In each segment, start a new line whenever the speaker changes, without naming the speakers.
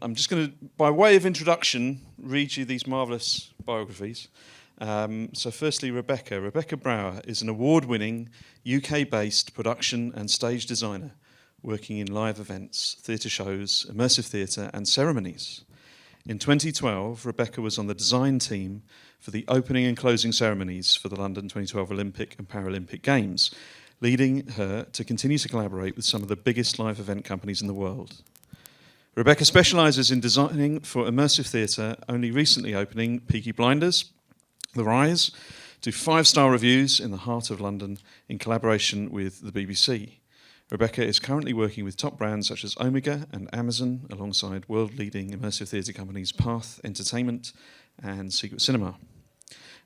I'm just going to, by way of introduction, read you these marvellous biographies. So firstly, Rebecca. Rebecca Brower is an award-winning UK-based production and stage designer working in live events, theatre shows, immersive theatre and ceremonies. In 2012, Rebecca was on the design team for the opening and closing ceremonies for the London 2012 Olympic and Paralympic Games, leading her to continue to collaborate with some of the biggest live event companies in the world. Rebecca specialises in designing for immersive theatre, only recently opening Peaky Blinders, The Rise, to 5-star reviews in the heart of London in collaboration with the BBC. Rebecca is currently working with top brands such as Omega and Amazon, alongside world-leading immersive theatre companies Path Entertainment and Secret Cinema.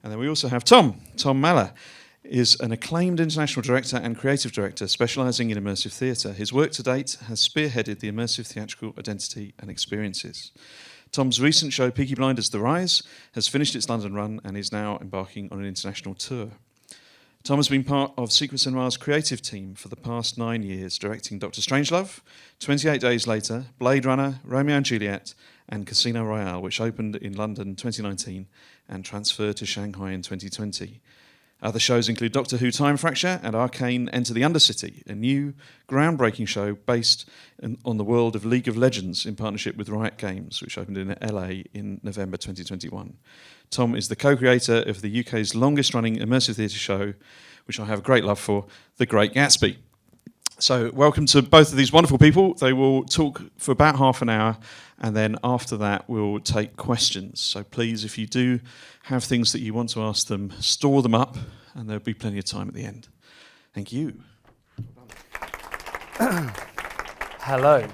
And then we also have Tom Maller. Is an acclaimed international director and creative director specialising in immersive theatre. His work to date has spearheaded the immersive theatrical identity and experiences. Tom's recent show, Peaky Blinders, The Rise, has finished its London run and is now embarking on an international tour. Tom has been part of Secret Cinema's creative team for the past 9 years, directing Dr. Strangelove, 28 Days Later, Blade Runner, Romeo and Juliet, and Casino Royale, which opened in London 2019 and transferred to Shanghai in 2020. Other shows include Doctor Who Time Fracture and Arcane Enter the Undercity, a new groundbreaking show based on the world of League of Legends in partnership with Riot Games, which opened in LA in November 2021. Tom is the co-creator of the UK's longest-running immersive theatre show, which I have a great love for, The Great Gatsby. So welcome to both of these wonderful people. They will talk for about half an hour, and then after that we'll take questions. So please, if you do have things that you want to ask them, store them up, and there'll be plenty of time at the end. Thank you.
Hello.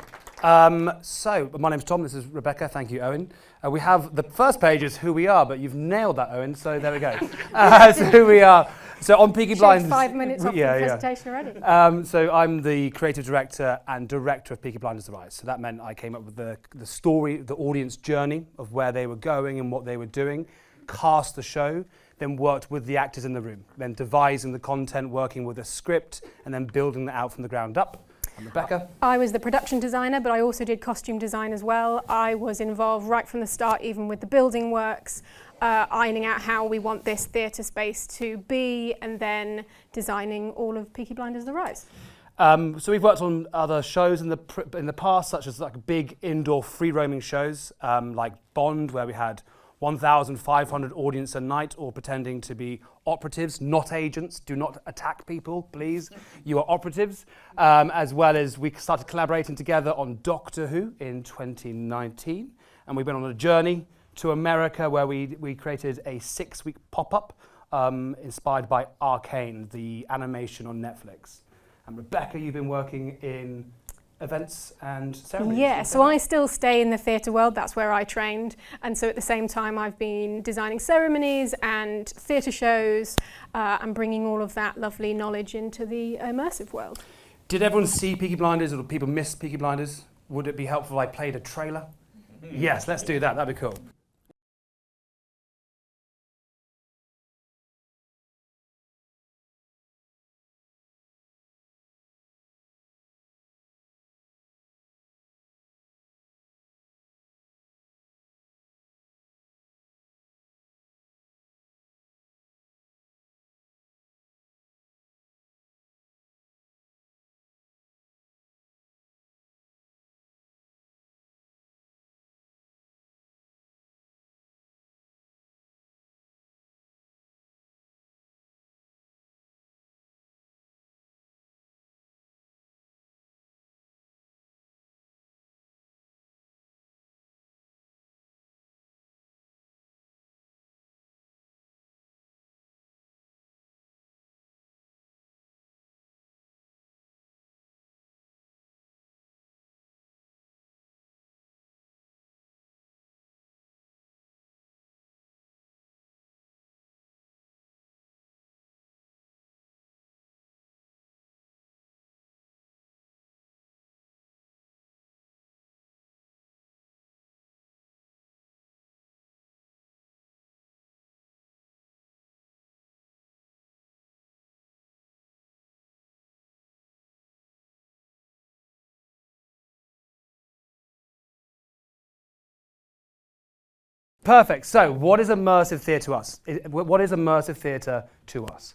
So my name's Tom, this is Rebecca, thank you, Owen. We have, the first page is who we are, but you've nailed that, Owen, so there we go. So who we are. So on Peaky Blinders...
5 minutes off the presentation already.
So I'm the creative director and director of Peaky Blinders, The Rise. So that meant I came up with the story, the audience journey of where they were going and what they were doing, cast the show, then worked with the actors in the room, then devising the content, working with a script, and then building that out from the ground up. I'm Rebecca.
I was the production designer, but I also did costume design as well. I was involved right from the start, even with the building works, ironing out how we want this theatre space to be, and then designing all of Peaky Blinders The Rise.
So we've worked on other shows in the past, such as like big indoor free-roaming shows, like Bond, where we had 1,500 audience a night, all pretending to be operatives, not agents. Do not attack people, please. You are operatives. As well as we started collaborating together on Doctor Who in 2019. And we've been on a journey to America where we created a 6-week pop-up inspired by Arcane, the animation on Netflix. And Rebecca, you've been working in events and ceremonies.
Yeah, so I still stay in the theatre world, that's where I trained, and so at the same time I've been designing ceremonies and theatre shows and bringing all of that lovely knowledge into the immersive world.
Did everyone see Peaky Blinders, or did people miss Peaky Blinders? Would it be helpful if I played a trailer? Yes, let's do that, that'd be cool. Perfect. So what is immersive theatre to us? What is immersive theatre to us?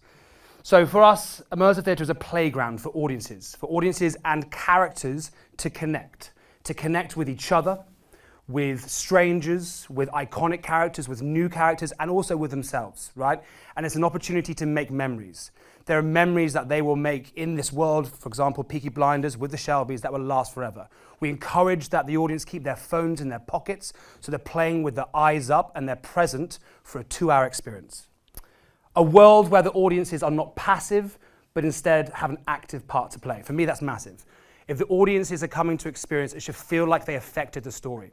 So for us, immersive theatre is a playground for audiences and characters to connect with each other, with strangers, with iconic characters, with new characters, and also with themselves, right? And it's an opportunity to make memories. There are memories that they will make in this world, for example, Peaky Blinders with the Shelbys, that will last forever. We encourage that the audience keep their phones in their pockets, so they're playing with their eyes up and they're present for a 2-hour experience. A world where the audiences are not passive, but instead have an active part to play. For me, that's massive. If the audiences are coming to experience, it should feel like they affected the story.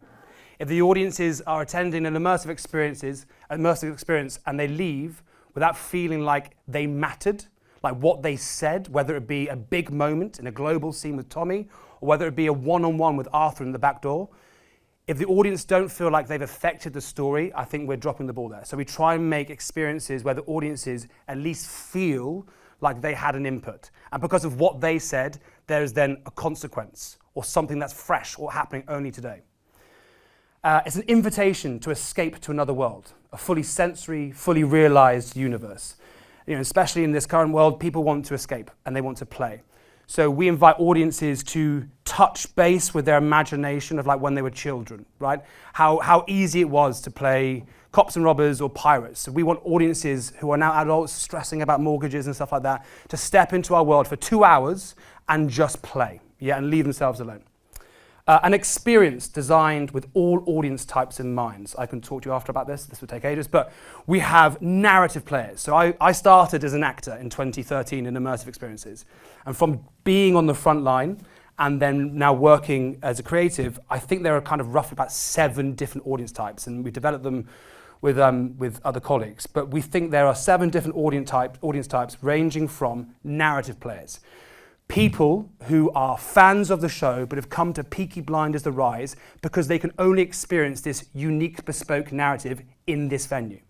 If the audiences are attending an immersive experience and they leave without feeling like they mattered, like what they said, whether it be a big moment in a global scene with Tommy, or whether it be a one-on-one with Arthur in the back door, if the audience don't feel like they've affected the story, I think we're dropping the ball there. So we try and make experiences where the audiences at least feel like they had an input. And because of what they said, there is then a consequence or something that's fresh or happening only today. It's an invitation to escape to another world, a fully sensory, fully realized universe. You know, especially in this current world, people want to escape and they want to play. So we invite audiences to touch base with their imagination of like when they were children, right? How easy it was to play cops and robbers or pirates. So we want audiences who are now adults stressing about mortgages and stuff like that to step into our world for 2 hours and just play, and leave themselves alone. An experience designed with all audience types in mind. I can talk to you after about this would take ages, but we have narrative players. So I started as an actor in 2013 in immersive experiences. And from being on the front line and then now working as a creative, I think there are kind of roughly about 7 different audience types, and we developed them with other colleagues. But we think there are 7 different audience types ranging from narrative players. People who are fans of the show but have come to Peaky Blinders The Rise because they can only experience this unique, bespoke narrative in this venue.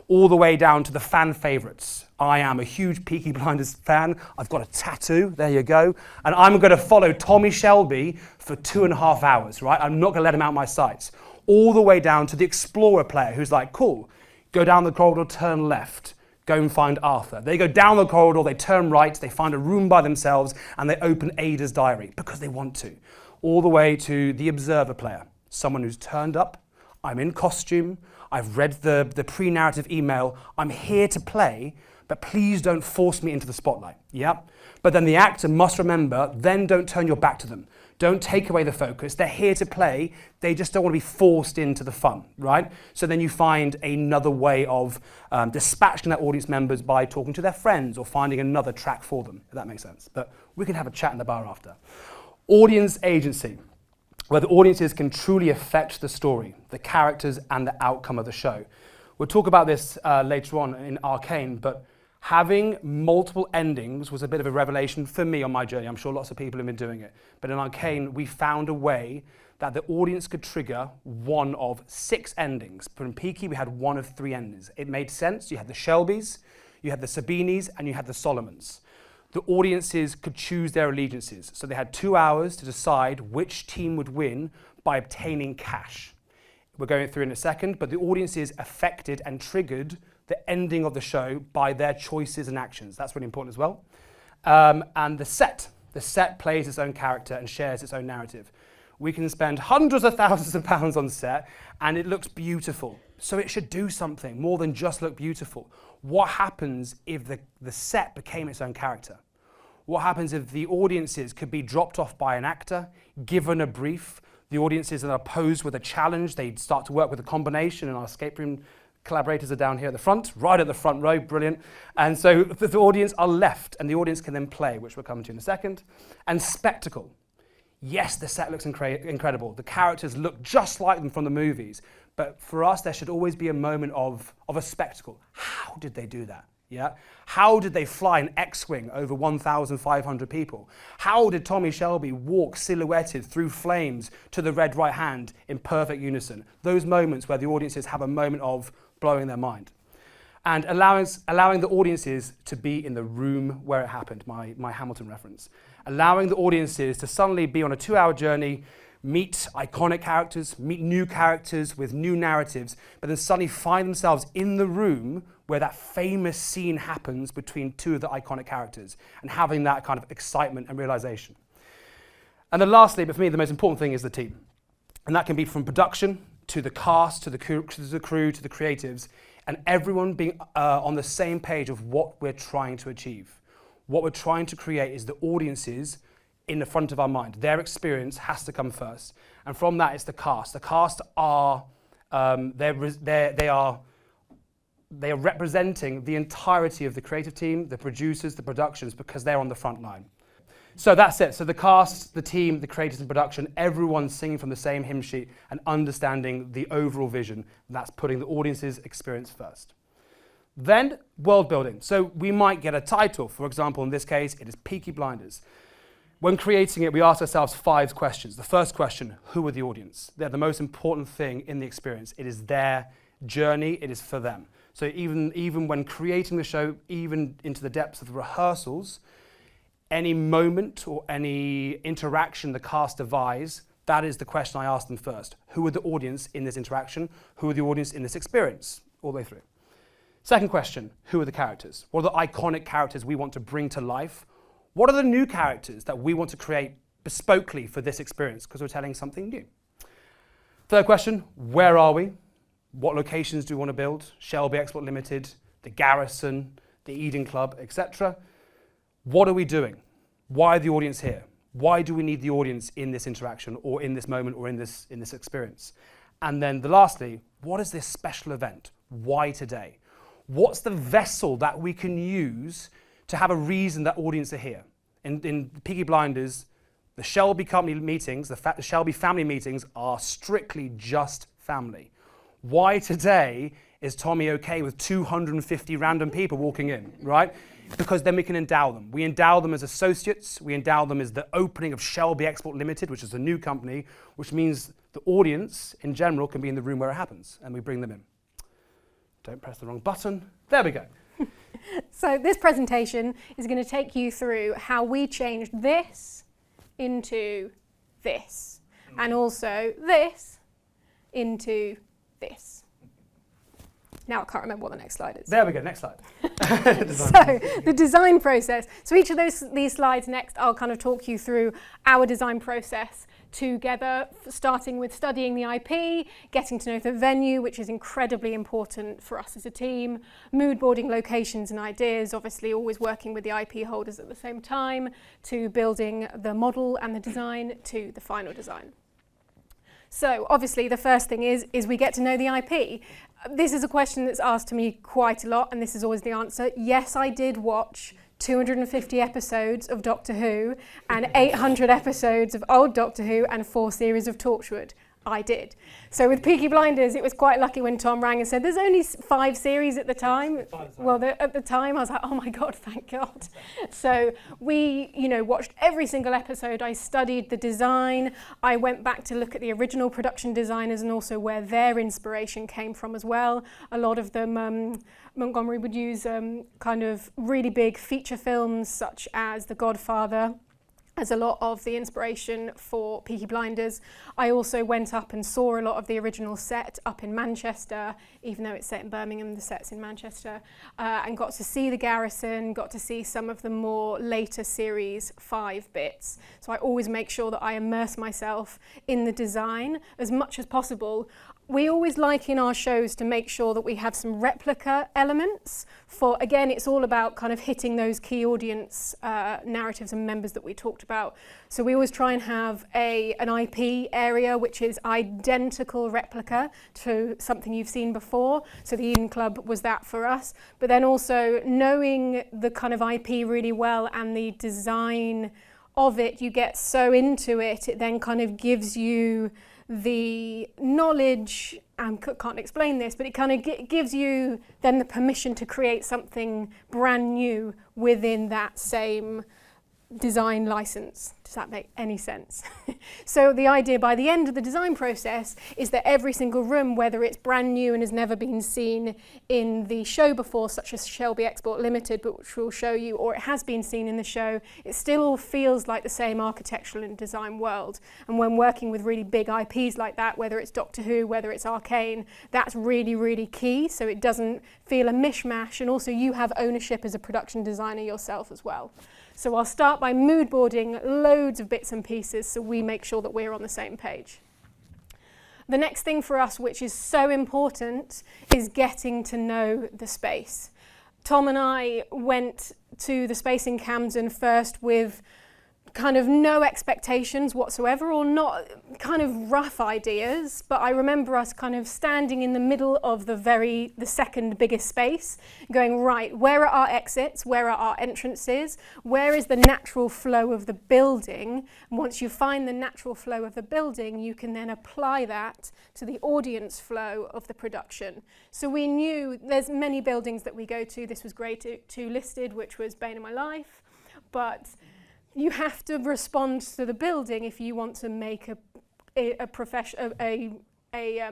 All the way down to the fan favourites. I am a huge Peaky Blinders fan. I've got a tattoo, there you go. And I'm going to follow Tommy Shelby for 2.5 hours, right? I'm not going to let him out my sights. All the way down to the explorer player who's like, cool, go down the corridor, turn left. Go and find Arthur. They go down the corridor, they turn right, they find a room by themselves, and they open Ada's diary because they want to. All the way to the observer player, someone who's turned up, I'm in costume, I've read the pre-narrative email, I'm here to play, but please don't force me into the spotlight. But then the actor must remember, then don't turn your back to them. Don't take away the focus. They're here to play. They just don't want to be forced into the fun, right? So then you find another way of dispatching their audience members by talking to their friends or finding another track for them, if that makes sense. But we can have a chat in the bar after. Audience agency, where the audiences can truly affect the story, the characters, and the outcome of the show. We'll talk about this later on in Arcane, but having multiple endings was a bit of a revelation for me on my journey. I'm sure lots of people have been doing it. But in Arcane, we found a way that the audience could trigger one of 6 endings. But in Peaky, we had one of 3 endings. It made sense. You had the Shelbys, you had the Sabinis, and you had the Solomons. The audiences could choose their allegiances. So they had 2 hours to decide which team would win by obtaining cash. We're going through in a second, but the audiences affected and triggered the ending of the show by their choices and actions. That's really important as well. And the set plays its own character and shares its own narrative. We can spend hundreds of thousands of pounds on set and it looks beautiful. So it should do something more than just look beautiful. What happens if the set became its own character? What happens if the audiences could be dropped off by an actor, given a brief, the audiences are posed with a challenge, they start to work with a combination, and our escape room collaborators are down here at the front, right at the front row, brilliant. And so the audience are left, and the audience can then play, which we'll come to in a second. And spectacle. Yes, the set looks incredible. The characters look just like them from the movies. But for us, there should always be a moment of a spectacle. How did they do that? How did they fly an X-wing over 1,500 people? How did Tommy Shelby walk silhouetted through flames to the red right hand in perfect unison? Those moments where the audiences have a moment of blowing their mind. And allowing the audiences to be in the room where it happened, my Hamilton reference. Allowing the audiences to suddenly be on a 2-hour journey meet iconic characters, meet new characters with new narratives, but then suddenly find themselves in the room where that famous scene happens between two of the iconic characters, and having that kind of excitement and realization. And then lastly, but for me the most important thing is the team. And that can be from production to the cast, to the crew, to the creatives, and everyone being on the same page of what we're trying to achieve. What we're trying to create is the audiences in the front of our mind. Their experience has to come first. And from that, it's the cast. The cast are, they are representing the entirety of the creative team, the producers, the productions, because they're on the front line. So that's it. So the cast, the team, the creators and production, everyone's singing from the same hymn sheet and understanding the overall vision. That's putting the audience's experience first. Then world building. So we might get a title. For example, in this case, it is Peaky Blinders. When creating it, we ask ourselves 5 questions. The first question, who are the audience? They're the most important thing in the experience. It is their journey, it is for them. So even when creating the show, even into the depths of the rehearsals, any moment or any interaction the cast devise, that is the question I ask them first. Who are the audience in this interaction? Who are the audience in this experience? All the way through. Second question, who are the characters? What are the iconic characters we want to bring to life? What are the new characters that we want to create bespokely for this experience because we're telling something new? Third question, where are we? What locations do we want to build? Shelby Export Limited, the Garrison, the Eden Club, etc. What are we doing? Why are the audience here? Why do we need the audience in this interaction or in this moment or in this experience? And then lastly, what is this special event? Why today? What's the vessel that we can use to have a reason that audience are here? In Peaky Blinders, the Shelby company meetings, the Shelby family meetings are strictly just family. Why today is Tommy okay with 250 random people walking in, right? Because then we can endow them. We endow them as associates, we endow them as the opening of Shelby Export Limited, which is a new company, which means the audience in general can be in the room where it happens, and we bring them in. Don't press the wrong button. There we go.
So this presentation is going to take you through how we changed this into this, and also this into this. Now I can't remember what the next slide is.
There we go, next slide.
So the design process. So each of these slides next, I'll kind of talk you through our design process together, starting with studying the IP, getting to know the venue, which is incredibly important for us as a team, mood boarding locations and ideas, obviously always working with the IP holders at the same time, to building the model and the design, to the final design. So obviously the first thing is we get to know the IP. This is a question that's asked to me quite a lot, and this is always the answer. Yes, I did watch 250 episodes of Doctor Who and 800 episodes of old Doctor Who and 4 series of Torchwood. I did. So with Peaky Blinders, it was quite lucky when Tom rang and said, there's only 5 series at the time. Well, at the time, I was like, oh my God, thank God. So we, watched every single episode. I studied the design. I went back to look at the original production designers and also where their inspiration came from as well. A lot of them, Montgomery would use kind of really big feature films such as The Godfather as a lot of the inspiration for Peaky Blinders. I also went up and saw a lot of the original set up in Manchester, even though it's set in Birmingham, the set's in Manchester, and got to see the Garrison, got to see some of the more later series 5 bits. So I always make sure that I immerse myself in the design as much as possible. We always like in our shows to make sure that we have some replica elements for, again, it's all about kind of hitting those key audience narratives and members that we talked about. So we always try and have an IP area which is identical replica to something you've seen before. So the Eden Club was that for us. But then also knowing the kind of IP really well and the design of it, you get so into it, it then kind of gives you the knowledge, can't explain this, but it kind of gives you then the permission to create something brand new within that same design license. Does that make any sense? So the idea by the end of the design process is that every single room, whether it's brand new and has never been seen in the show before, such as Shelby Export Limited, but which we'll show you, or it has been seen in the show, it still all feels like the same architectural and design world. And when working with really big IPs like that, whether it's Doctor Who, whether it's Arcane, that's really, really key. So it doesn't feel a mishmash, and also you have ownership as a production designer yourself as well. So I'll start by mood boarding loads of bits and pieces so we make sure that we're on the same page. The next thing for us, which is so important, is getting to know the space. Tom and I went to the space in Camden first with kind of no expectations whatsoever, or not, kind of rough ideas, but I remember us kind of standing in the middle of the second biggest space, going, right, where are our exits, where are our entrances, where is the natural flow of the building? And once you find the natural flow of the building, you can then apply that to the audience flow of the production. So we knew there's many buildings that we go to. This was grade 2 listed, which was bane of my life, but you have to respond to the building if you want to make a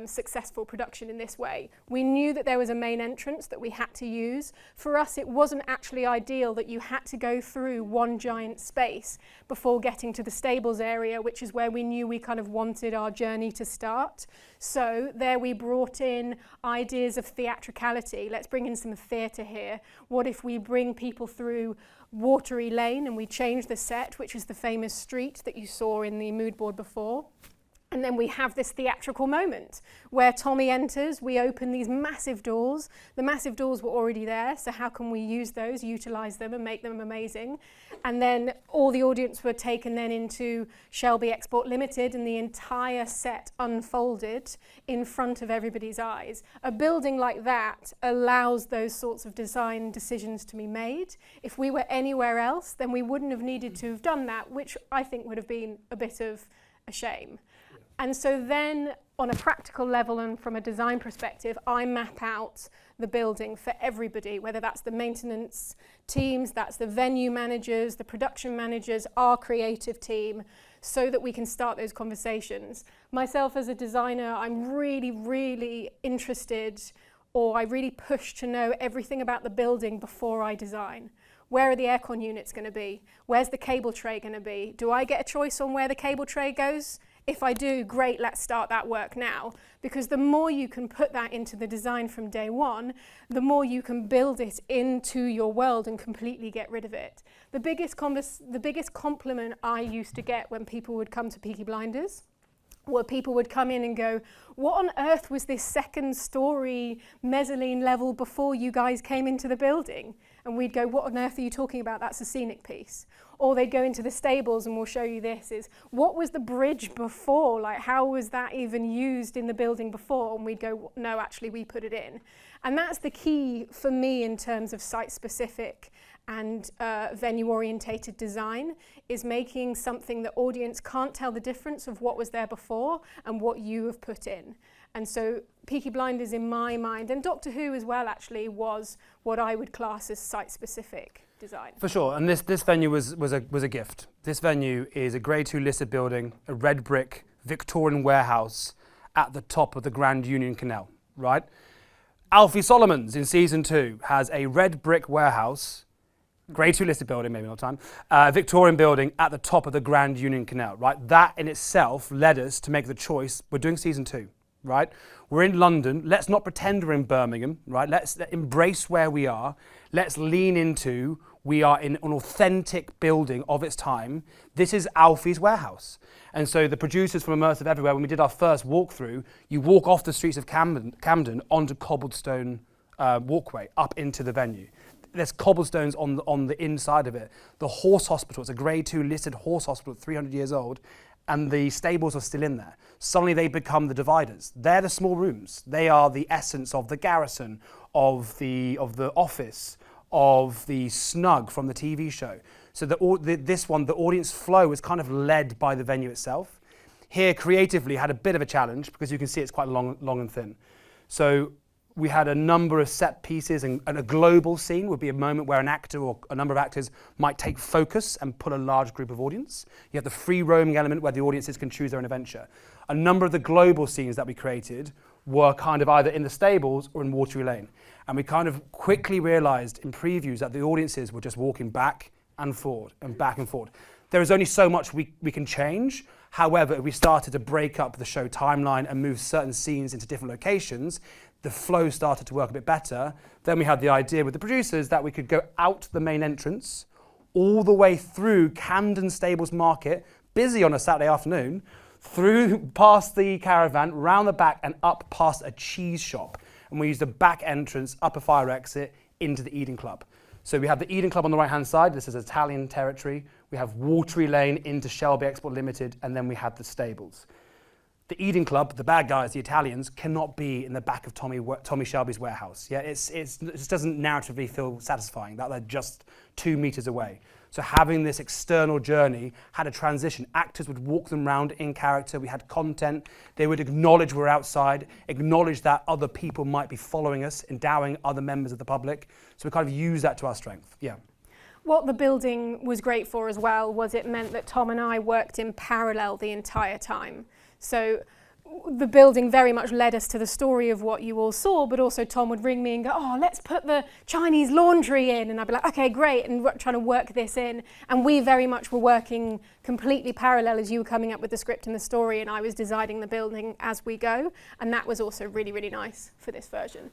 successful production in this way. We knew that there was a main entrance that we had to use. For us, it wasn't actually ideal that you had to go through one giant space before getting to the stables area, which is where we knew we kind of wanted our journey to start. So there we brought in ideas of theatricality. Let's bring in some theatre here. What if we bring people through Watery Lane and we change the set, which is the famous street that you saw in the mood board before? And then we have this theatrical moment where Tommy enters, we open these massive doors. The massive doors were already there, so how can we use those, utilise them and make them amazing? And then all the audience were taken then into Shelby Export Limited, and the entire set unfolded in front of everybody's eyes. A building like that allows those sorts of design decisions to be made. If we were anywhere else, then we wouldn't have needed to have done that, which I think would have been a bit of a shame. And so then, on a practical level and from a design perspective, I map out the building for everybody, whether that's the maintenance teams, that's the venue managers, the production managers, our creative team, so that we can start those conversations. Myself as a designer, I'm really, really interested, or I really push to know everything about the building before I design. Where are the aircon units going to be? Where's the cable tray going to be? Do I get a choice on where the cable tray goes? If I do, great, let's start that work now. Because the more you can put that into the design from day one, the more you can build it into your world and completely get rid of it. The biggest compliment I used to get when people would come to Peaky Blinders, where people would come in and go, what on earth was this second story mezzanine level before you guys came into the building? And we'd go, what on earth are you talking about? That's a scenic piece. Or they'd go into the stables and we'll show you this, is what was the bridge before? Like, how was that even used in the building before? And we'd go, no, actually we put it in. And that's the key for me in terms of site-specific and venue-orientated design, is making something the audience can't tell the difference of what was there before and what you have put in. And so Peaky Blinders, in my mind, and Doctor Who as well, actually, was what I would class as site-specific design.
For sure, and this venue was a gift. This venue is a grade 2 listed building, a red brick Victorian warehouse at the top of the Grand Union Canal, right? Alfie Solomons in season 2 has a red brick warehouse, grade 2 listed building, maybe not time, Victorian building at the top of the Grand Union Canal, right? That in itself led us to make the choice, we're doing season 2, right? We're in London, let's not pretend we're in Birmingham, right? Let's embrace where we are, let's lean into, we are in an authentic building of its time. This is Alfie's warehouse. And so the producers from Immersive Everywhere, when we did our first walkthrough, you walk off the streets of Camden onto cobblestone walkway up into the venue. There's cobblestones on the inside of it. The horse hospital, it's a grade 2 listed horse hospital, 300 years old, and the stables are still in there. Suddenly they become the dividers. They're the small rooms. They are the essence of the garrison, of the office, of the snug from the TV show. So this one, the audience flow is kind of led by the venue itself. Here, creatively, had a bit of a challenge because you can see it's quite long and thin. So We had a number of set pieces, and a global scene would be a moment where an actor or a number of actors might take focus and pull a large group of audience. You have the free roaming element where the audiences can choose their own adventure. A number of the global scenes that we created were kind of either in the stables or in Watery Lane. And we kind of quickly realized in previews that the audiences were just walking back and forward and back and forward. There is only so much we can change. However, we started to break up the show timeline and move certain scenes into different locations. The flow started to work a bit better. Then we had the idea with the producers that we could go out the main entrance, all the way through Camden Stables Market, busy on a Saturday afternoon, through past the caravan, round the back and up past a cheese shop. And we used the back entrance, up a fire exit, into the Eden Club. So we have the Eden Club on the right-hand side. This is Italian territory. We have Watery Lane into Shelby Export Limited, and then we have the stables. The Eden Club, the bad guys, the Italians, cannot be in the back of Tommy Shelby's warehouse. Yeah, it doesn't narratively feel satisfying that they're just 2 meters away. So having this external journey had a transition. Actors would walk them around in character. We had content. They would acknowledge we're outside, acknowledge that other people might be following us, endowing other members of the public. So we kind of use that to our strength. Yeah.
What the building was great for as well was it meant that Tom and I worked in parallel the entire time. So the building very much led us to the story of what you all saw, but also Tom would ring me and go, oh, let's put the Chinese laundry in. And I'd be like, okay, great. And we're trying to work this in. And we very much were working completely parallel as you were coming up with the script and the story, and I was designing the building as we go. And that was also really, really nice for this version.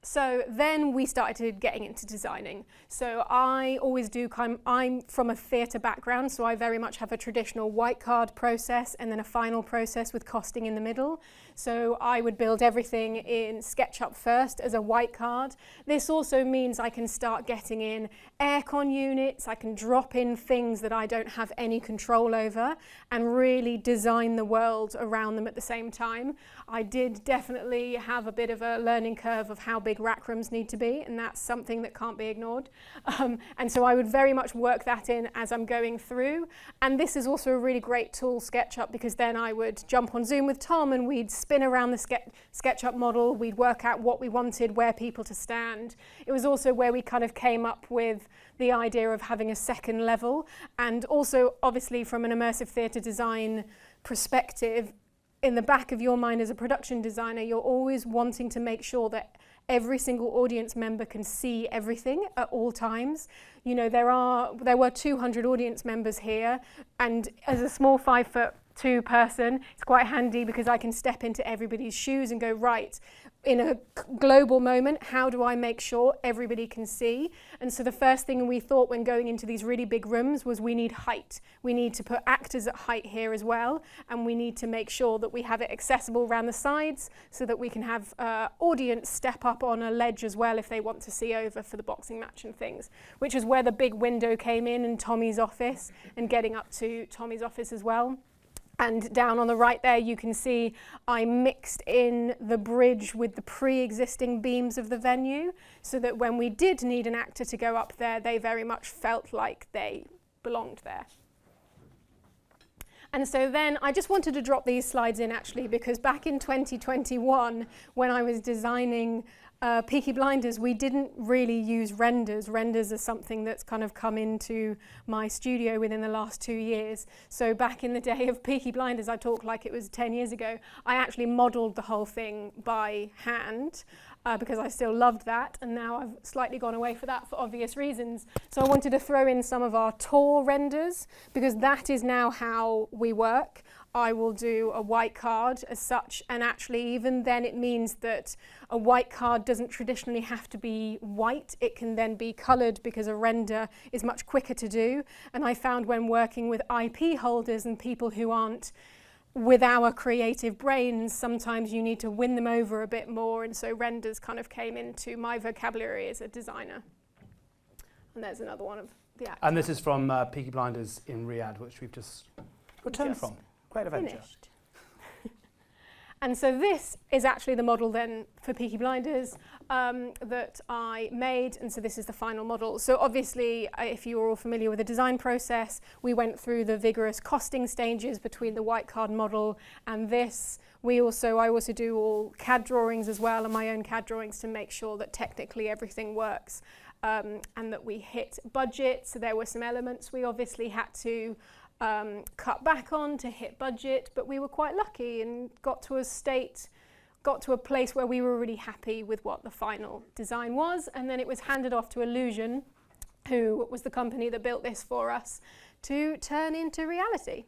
So then we started getting into designing. So I always do I'm from a theatre background, so I very much have a traditional white card process and then a final process with costing in the middle. So I would build everything in SketchUp first as a white card. This also means I can start getting in aircon units, I can drop in things that I don't have any control over and really design the world around them at the same time. I did definitely have a bit of a learning curve of how big rack rooms need to be, and that's something that can't be ignored. And so I would very much work that in as I'm going through. And this is also a really great tool, SketchUp, because then I would jump on Zoom with Tom and we'd spin around the SketchUp model, we'd work out what we wanted, where people to stand. It was also where we kind of came up with the idea of having a second level, and also obviously from an immersive theatre design perspective, in the back of your mind as a production designer, you're always wanting to make sure that every single audience member can see everything at all times. You know, there were 200 audience members here, and as a small 5'2" person, it's quite handy because I can step into everybody's shoes and go, right, in a global moment, how do I make sure everybody can see? And so the first thing we thought when going into these really big rooms was we need height. We need to put actors at height here as well, and we need to make sure that we have it accessible around the sides so that we can have audience step up on a ledge as well if they want to see over for the boxing match and things, which is where the big window came in Tommy's office and getting up to Tommy's office as well. And down on the right there, you can see I mixed in the bridge with the pre-existing beams of the venue so that when we did need an actor to go up there, they very much felt like they belonged there. And so then I just wanted to drop these slides in actually because back in 2021, when I was designing Peaky Blinders, we didn't really use renders. Renders are something that's kind of come into my studio within the last 2 years. So back in the day of Peaky Blinders, I talk like it was 10 years ago, I actually modelled the whole thing by hand because I still loved that, and now I've slightly gone away for that for obvious reasons. So I wanted to throw in some of our tour renders because that is now how we work. I will do a white card as such, and actually even then it means that a white card doesn't traditionally have to be white. It can then be coloured because a render is much quicker to do. And I found when working with IP holders and people who aren't with our creative brains, sometimes you need to win them over a bit more, and so renders kind of came into my vocabulary as a designer. And there's another one of the actors.
And this is from Peaky Blinders in Riyadh, which we've just returned from. Great adventure.
Finished. And so this is actually the model then for Peaky Blinders that I made, and so this is the final model. So obviously, if you're all familiar with the design process, we went through the vigorous costing stages between the white card model and this. I also do all CAD drawings as well, and my own CAD drawings to make sure that technically everything works and that we hit budget. So there were some elements we obviously had to cut back on to hit budget, but we were quite lucky and got to a place where we were really happy with what the final design was, and then it was handed off to Illusion, who was the company that built this for us, to turn into reality.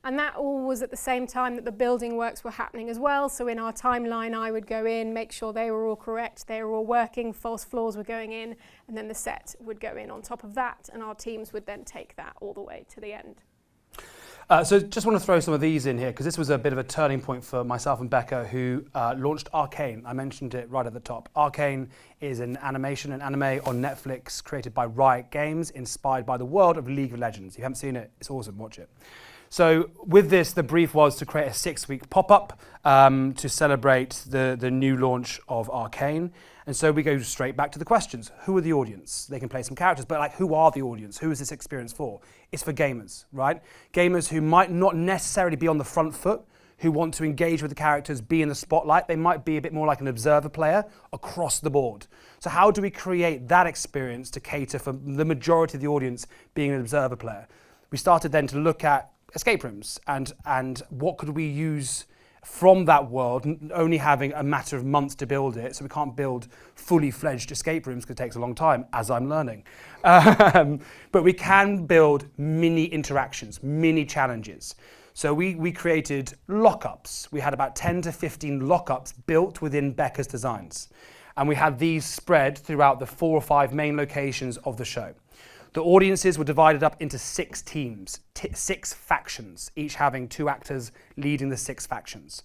And that all was at the same time that the building works were happening as well. So in our timeline, I would go in, make sure they were all correct, they were all working, false floors were going in, and then the set would go in on top of that, and our teams would then take that all the way to the end.
So just want to throw some of these in here, because this was a bit of a turning point for myself and Becca, who launched Arcane. I mentioned it right at the top. Arcane is an anime on Netflix created by Riot Games, inspired by the world of League of Legends. If you haven't seen it, it's awesome, watch it. So with this, the brief was to create a 6-week pop-up to celebrate the new launch of Arcane. And so we go straight back to the questions. Who are the audience? They can play some characters, but like, who are the audience? Who is this experience for? It's for gamers, right? Gamers who might not necessarily be on the front foot, who want to engage with the characters, be in the spotlight. They might be a bit more like an observer player across the board. So how do we create that experience to cater for the majority of the audience being an observer player? We started then to look at escape rooms and what could we use from that world, only having a matter of months to build it, so we can't build fully fledged escape rooms because it takes a long time, as I'm learning. But we can build mini interactions, mini challenges. So we created lockups. We had about 10 to 15 lockups built within Becca's designs. And we had these spread throughout the 4 or 5 main locations of the show. The audiences were divided up into 6 teams, 6 factions, each having 2 actors leading the 6 factions.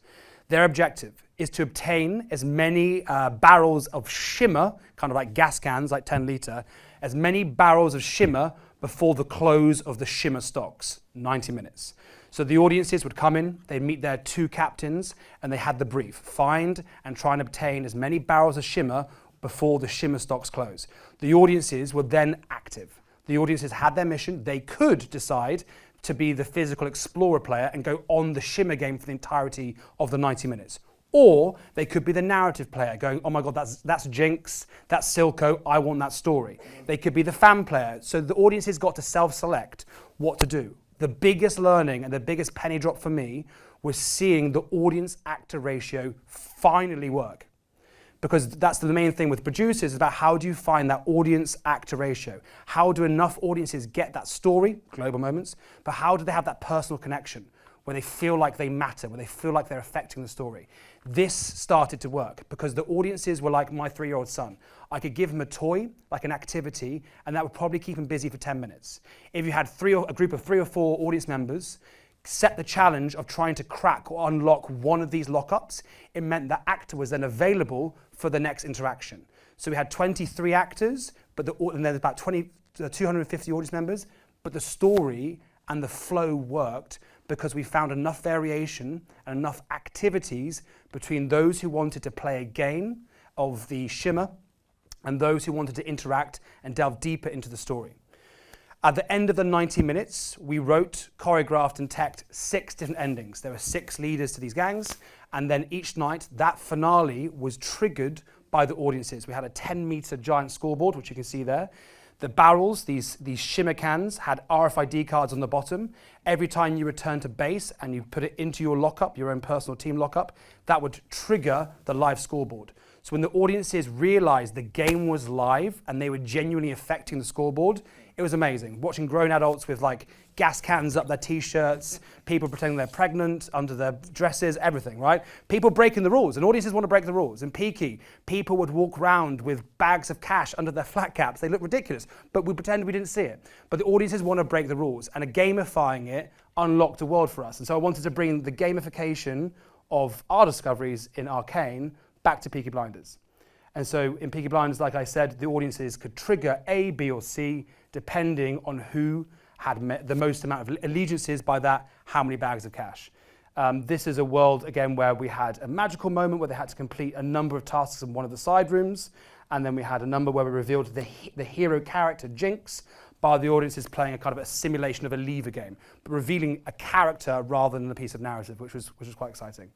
Their objective is to obtain as many barrels of shimmer, kind of like gas cans, like 10 litre, as many barrels of shimmer before the close of the shimmer stocks, 90 minutes. So the audiences would come in, they'd meet their 2 captains, and they had the brief, find and try and obtain as many barrels of shimmer before the shimmer stocks close. The audiences were then active. The audiences had their mission. They could decide to be the physical explorer player and go on the shimmer game for the entirety of the 90 minutes. Or they could be the narrative player going, oh my God, that's Jinx, that's Silco, I want that story. They could be the fan player. So the audiences got to self-select what to do. The biggest learning and the biggest penny drop for me was seeing the audience-actor ratio finally work. Because that's the main thing with producers, is about how do you find that audience-actor ratio? How do enough audiences get that story, global moments, but how do they have that personal connection where they feel like they matter, where they feel like they're affecting the story? This started to work because the audiences were like my 3-year-old son. I could give him a toy, like an activity, and that would probably keep him busy for 10 minutes. If you had a group of 3 or 4 audience members, set the challenge of trying to crack or unlock one of these lockups, it meant that actor was then available for the next interaction. So we had 23 actors, and there's about 250 audience members, but the story and the flow worked because we found enough variation and enough activities between those who wanted to play a game of the shimmer and those who wanted to interact and delve deeper into the story. At the end of the 90 minutes, we wrote, choreographed, and teched 6 different endings. There were 6 leaders to these gangs, and then each night, that finale was triggered by the audiences. We had a 10-meter giant scoreboard, which you can see there. The barrels, these shimmer cans, had RFID cards on the bottom. Every time you returned to base and you put it into your lockup, your own personal team lockup, that would trigger the live scoreboard. So when the audiences realized the game was live and they were genuinely affecting the scoreboard, it was amazing. Watching grown adults with like gas cans up their t-shirts, people pretending they're pregnant under their dresses, everything, right? People breaking the rules, and audiences want to break the rules. In Peaky, people would walk around with bags of cash under their flat caps. They look ridiculous, but we pretend we didn't see it. But the audiences want to break the rules, and gamifying it unlocked a world for us. And so I wanted to bring the gamification of our discoveries in Arcane back to Peaky Blinders. And so in Peaky Blinders, like I said, the audiences could trigger A, B, or C, depending on who had the most amount of allegiances, by that, how many bags of cash. This is a world, again, where we had a magical moment where they had to complete a number of tasks in one of the side rooms, and then we had a number where we revealed the hero character, Jinx, by the audiences playing a kind of a simulation of a lever game, but revealing a character rather than a piece of narrative, which was quite exciting.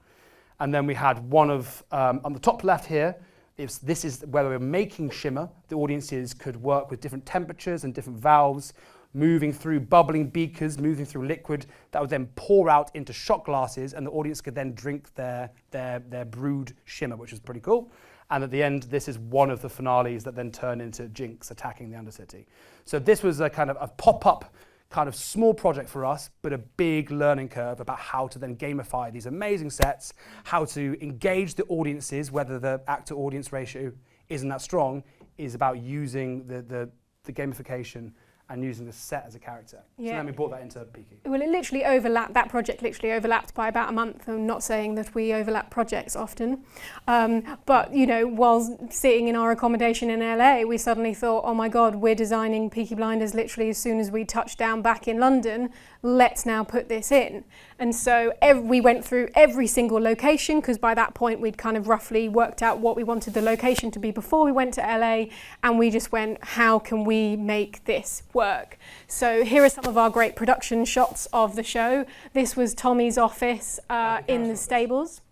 And then we had one of, on the top left here, this is where we're making shimmer. The audiences could work with different temperatures and different valves, moving through bubbling beakers, moving through liquid that would then pour out into shot glasses, and the audience could then drink their brewed shimmer, which was pretty cool. And at the end, this is one of the finales that then turn into Jinx attacking the Undercity. So this was a kind of a pop-up kind of small project for us, but a big learning curve about how to then gamify these amazing sets, how to engage the audiences, whether the actor-audience ratio isn't that strong, is about using the gamification and using the set as a character.
Yeah.
So then we brought that into Peaky.
Well, it literally overlapped, that project literally overlapped by about a month. I'm not saying that we overlap projects often, but you know, while sitting in our accommodation in LA, we suddenly thought, oh my God, we're designing Peaky Blinders literally as soon as we touched down back in London, let's now put this in. And so we went through every single location, because by that point we'd kind of roughly worked out what we wanted the location to be before we went to LA, and we just went, how can we make this work? So here are some of our great production shots of the show. This was Tommy's office in the stables.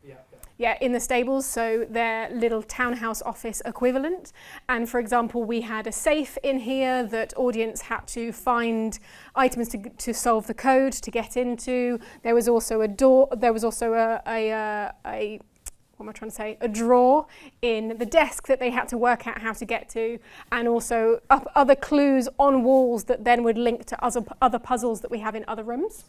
Yeah, in the stables, so their little townhouse office equivalent. And for example, we had a safe in here that audience had to find items to solve the code to get into. There was also a door, there was also a drawer in the desk that they had to work out how to get to, and also other clues on walls that then would link to other puzzles that we have in other rooms.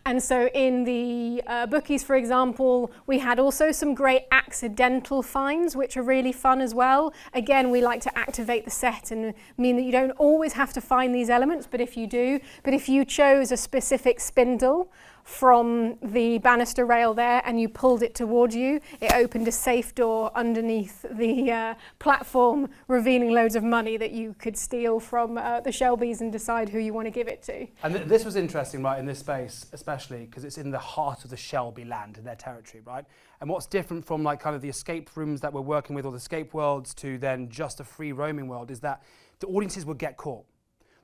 And so in the bookies, for example, we had also some great accidental finds, which are really fun as well. Again, we like to activate the set and mean that you don't always have to find these elements, but if you do, but if you chose a specific spindle from the banister rail there and you pulled it towards you, it opened a safe door underneath the platform, revealing loads of money that you could steal from the Shelbys and decide who you want to give it to.
And this was interesting, right, in this space, especially because it's in the heart of the Shelby land, in their territory, right? And what's different from like kind of the escape rooms that we're working with, or the escape worlds, to then just a free roaming world, is that the audiences would get caught.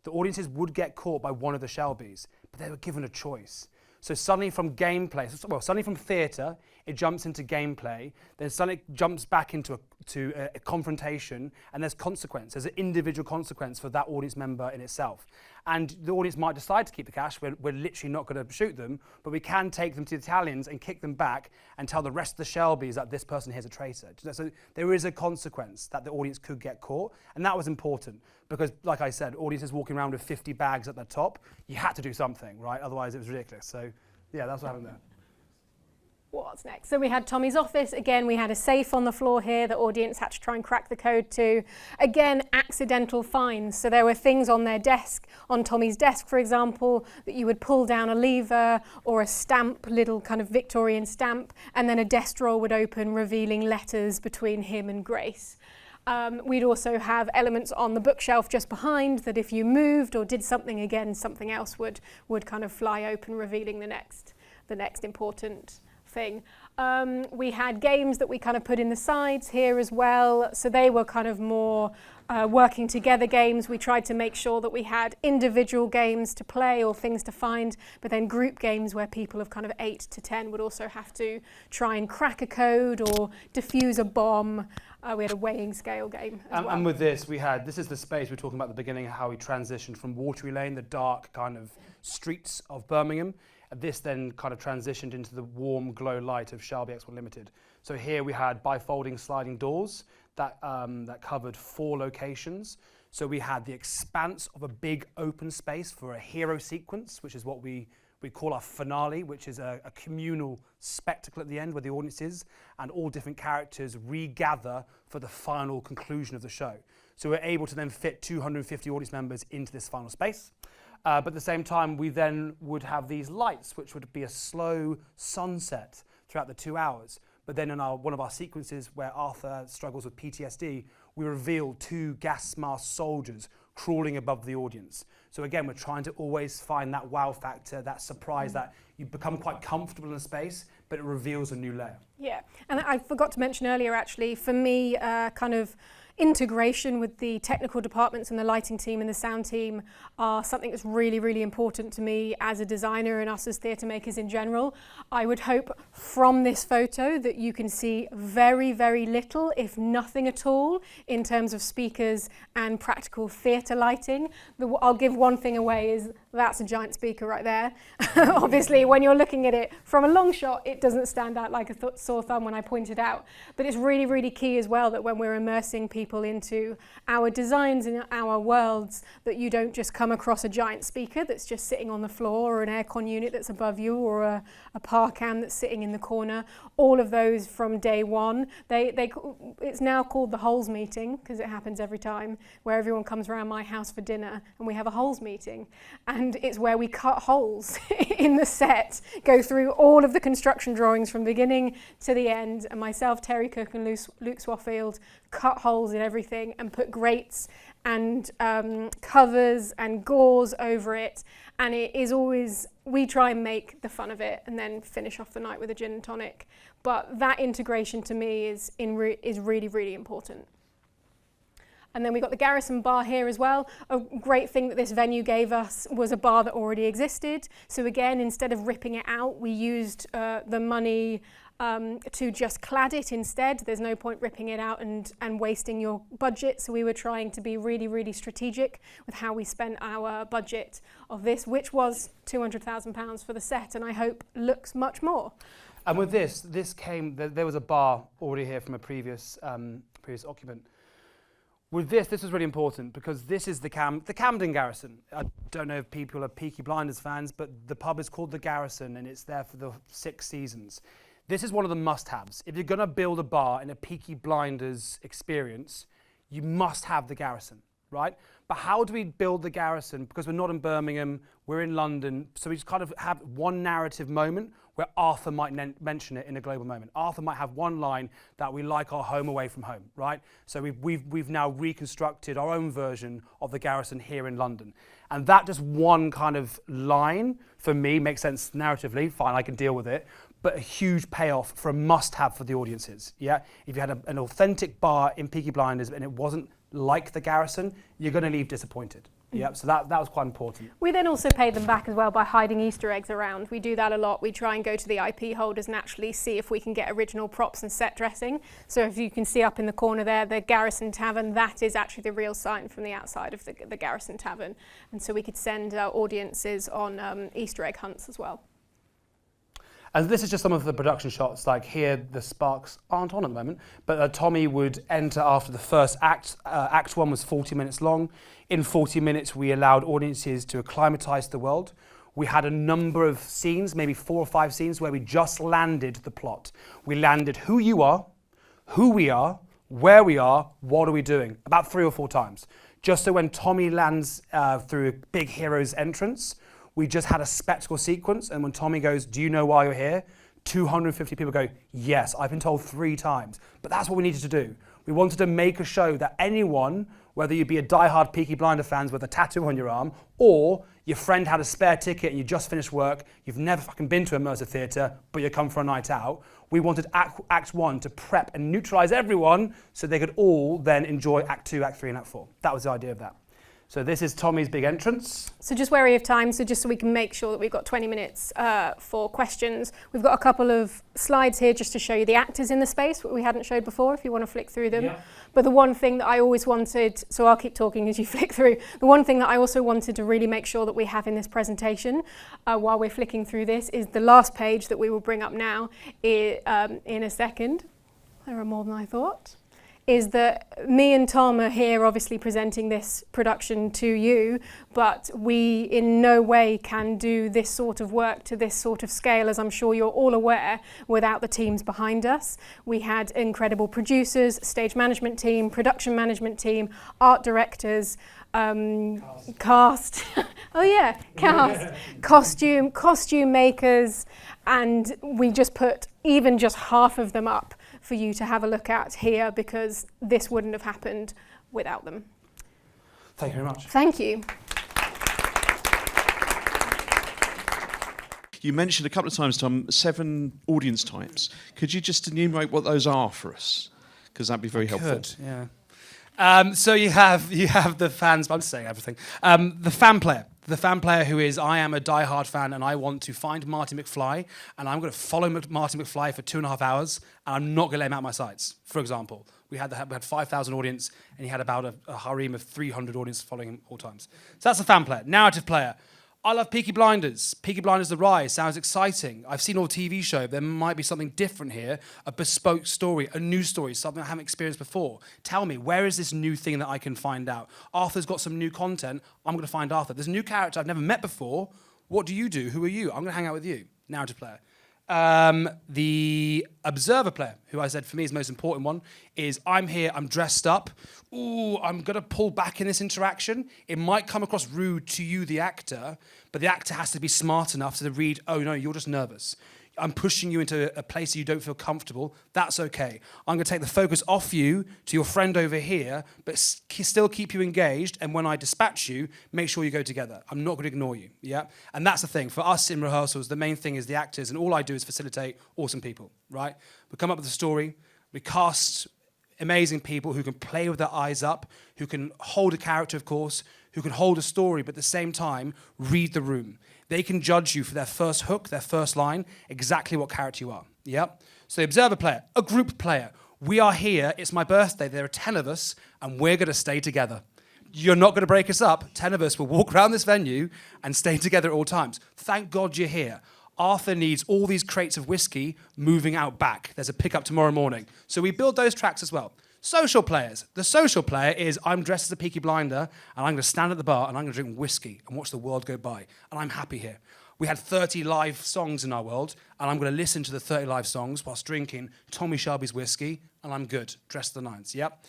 The audiences would get caught by one of the Shelbys, but they were given a choice. So suddenly from gameplay, suddenly from theatre, it jumps into gameplay, then suddenly it jumps back into a confrontation, and there's consequence. There's an individual consequence for that audience member in itself. And the audience might decide to keep the cash. We're literally not going to shoot them, but we can take them to the Italians and kick them back and tell the rest of the Shelbys that this person here is a traitor. So there is a consequence that the audience could get caught, and that was important because, like I said, audiences walking around with 50 bags at the top, you had to do something, right? Otherwise it was ridiculous. So yeah, that's what happened there.
What's next? So we had Tommy's office. Again, we had a safe on the floor here. The audience had to try and crack the code to. Again, accidental finds. So there were things on their desk, on Tommy's desk, for example, that you would pull down a lever or a stamp, little kind of Victorian stamp, and then a desk drawer would open, revealing letters between him and Grace. We'd also have elements on the bookshelf just behind that if you moved or did something again, something else would kind of fly open, revealing the next important thing. We had games that we kind of put in the sides here as well. So they were kind of more working together games. We tried to make sure that we had individual games to play or things to find, but then group games where people of kind of 8 to 10 would also have to try and crack a code or defuse a bomb. We had a weighing scale game as well.
And with this is the space we were talking about at the beginning, how we transitioned from Watery Lane, the dark kind of streets of Birmingham. This then kind of transitioned into the warm glow light of Shelby Export Limited. So here we had bifolding sliding doors that covered 4 locations. So we had the expanse of a big open space for a hero sequence, which is what we call our finale, which is a communal spectacle at the end where the audience is and all different characters regather for the final conclusion of the show. So we're able to then fit 250 audience members into this final space. But at the same time, we then would have these lights, which would be a slow sunset throughout the 2 hours. but then in one of our sequences where Arthur struggles with PTSD, we reveal 2 gas mask soldiers crawling above the audience. So again, we're trying to always find that wow factor, that surprise, that you become quite comfortable in the space, but it reveals a new layer.
Yeah, and I forgot to mention earlier, actually, for me, kind of integration with the technical departments and the lighting team and the sound team are something that's really, really important to me as a designer and us as theatre makers in general. I would hope from this photo that you can see very, very little, if nothing at all, in terms of speakers and practical theatre lighting. I'll give one thing away, is that's a giant speaker right there. Obviously, when you're looking at it from a long shot, it doesn't stand out like a sore thumb when I point it out. But it's really, really key as well that when we're immersing people into our designs and our worlds, that you don't just come across a giant speaker that's just sitting on the floor, or an aircon unit that's above you, or a par cam that's sitting in the corner. All of those from day one. It's now called the Holes meeting, because it happens every time, where everyone comes around my house for dinner and we have a Holes meeting. And it's where we cut holes in the set, go through all of the construction drawings from beginning to the end, and myself, Terry Cook and Luke Swaffield cut holes in everything and put grates and covers and gauze over it. And it is always, we try and make the fun of it and then finish off the night with a gin and tonic. But that integration to me is really, really important. And then we got the Garrison bar here as well. A great thing that this venue gave us was a bar that already existed. So again, instead of ripping it out, we used the money to just clad it instead. There's no point ripping it out and wasting your budget. So we were trying to be really, really strategic with how we spent our budget of this, which was £200,000 for the set, and I hope looks much more.
And with this came, there was a bar already here from a previous occupant. With this was really important because this is the Camden Garrison. I don't know if people are Peaky Blinders fans, but the pub is called the Garrison and it's there for the 6 seasons. This is one of the must-haves. If you're going to build a bar in a Peaky Blinders experience, you must have the Garrison, right? But how do we build the Garrison? Because we're not in Birmingham, we're in London, so we just kind of have one narrative moment where Arthur might mention it in a global moment. Arthur might have one line that we like our home away from home, right? So we've now reconstructed our own version of the Garrison here in London. And that just one kind of line, for me, makes sense narratively, fine, I can deal with it, but a huge payoff for a must-have for the audiences, yeah? If you had an authentic bar in Peaky Blinders and it wasn't like the Garrison, you're gonna leave disappointed. Yeah, so that was quite important.
We then also pay them back as well by hiding Easter eggs around. We do that a lot. We try and go to the IP holders and actually see if we can get original props and set dressing. So if you can see up in the corner there, the Garrison Tavern, that is actually the real sign from the outside of the Garrison Tavern. And so we could send our audiences on Easter egg hunts as well.
And this is just some of the production shots. Like here, the sparks aren't on at the moment, but Tommy would enter after the first act. Act 1 was 40 minutes long. In 40 minutes, we allowed audiences to acclimatise to the world. We had a number of scenes, maybe 4 or 5 scenes, where we just landed the plot. We landed who you are, who we are, where we are, what are we doing, about 3 or 4 times. Just so when Tommy lands through a big hero's entrance, we just had a spectacle sequence, and when Tommy goes, "Do you know why you're here?" 250 people go, "Yes, I've been told 3 times." But that's what we needed to do. We wanted to make a show that anyone, whether you be a diehard Peaky Blinder fans with a tattoo on your arm, or your friend had a spare ticket and you just finished work, you've never fucking been to immersive theatre, but you come for a night out, we wanted Act 1 to prep and neutralise everyone so they could all then enjoy Act 2, Act 3 and Act 4. That was the idea of that. So this is Tommy's big entrance.
So just wary of time, so just so we can make sure that we've got 20 minutes for questions. We've got a couple of slides here just to show you the actors in the space, what we hadn't showed before, if you want to flick through them. Yeah. But the one thing that I always wanted, so I'll keep talking as you flick through, the one thing that I also wanted to really make sure that we have in this presentation while we're flicking through this is the last page that we will bring up now in a second. There are more than I thought. Is that me and Tom are here obviously presenting this production to you, but we in no way can do this sort of work to this sort of scale, as I'm sure you're all aware, without the teams behind us. We had incredible producers, stage management team, production management team, art directors, cast, oh yeah, cast, costume makers, and we just put even just half of them up for you to have a look at here, because this wouldn't have happened without them.
Thank you very much.
Thank you.
You mentioned a couple of times, Tom, 7 audience types. Could you just enumerate what those are for us? Because that'd be very helpful.
Good, yeah. So you have the fans. I'm saying everything. The fan player. The fan player who is, I am a diehard fan and I want to find Marty McFly and I'm going to follow Marty McFly for 2.5 hours and I'm not going to let him out my sights. For example, we had 5,000 audience and he had about a harem of 300 audience following him all times. So that's the fan player. Narrative player. I love Peaky Blinders. Peaky Blinders The Rise sounds exciting. I've seen all TV show. There might be something different here, a bespoke story, a new story, something I haven't experienced before. Tell me, where is this new thing that I can find out? Arthur's got some new content. I'm going to find Arthur. There's a new character I've never met before. What do you do? Who are you? I'm going to hang out with you. Narrative player. The observer player, who I said for me is the most important one, is I'm here, I'm dressed up. Ooh, I'm going to pull back in this interaction. It might come across rude to you, the actor, but the actor has to be smart enough to read, oh no, you're just nervous. I'm pushing you into a place you don't feel comfortable. That's okay. I'm going to take the focus off you to your friend over here, but still keep you engaged. And when I dispatch you, make sure you go together. I'm not going to ignore you. Yeah. And that's the thing for us in rehearsals. The main thing is the actors, and all I do is facilitate awesome people. Right. We come up with a story. We cast amazing people who can play with their eyes up, who can hold a character, of course, who can hold a story, but at the same time read the room. They can judge you for their first hook, their first line, exactly what character you are. Yep. So the observer player, a group player. We are here, it's my birthday, there are 10 of us, and we're going to stay together. You're not going to break us up. 10 of us will walk around this venue and stay together at all times. Thank God you're here. Arthur needs all these crates of whiskey moving out back. There's a pickup tomorrow morning. So we build those tracks as well. Social players. The social player is I'm dressed as a Peaky Blinder and I'm going to stand at the bar and I'm going to drink whiskey and watch the world go by. And I'm happy here. We had 30 live songs in our world and I'm going to listen to the 30 live songs whilst drinking Tommy Shelby's whiskey and I'm good. Dressed to the nines. Yep.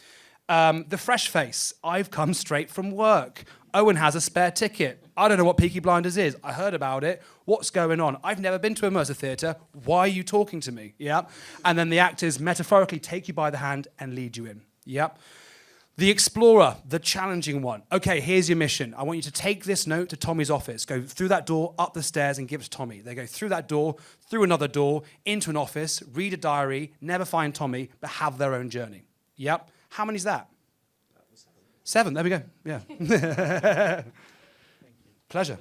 The fresh face. I've come straight from work. Owen has a spare ticket. I don't know what Peaky Blinders is. I heard about it. What's going on? I've never been to immersive theatre. Why are you talking to me? Yeah. And then the actors metaphorically take you by the hand and lead you in. Yeah. The explorer, the challenging one. Okay, here's your mission. I want you to take this note to Tommy's office. Go through that door, up the stairs, and give it to Tommy. They go through that door, through another door, into an office, read a diary, never find Tommy, but have their own journey. Yep. How many is that? 7. There we go. Yeah. Pleasure.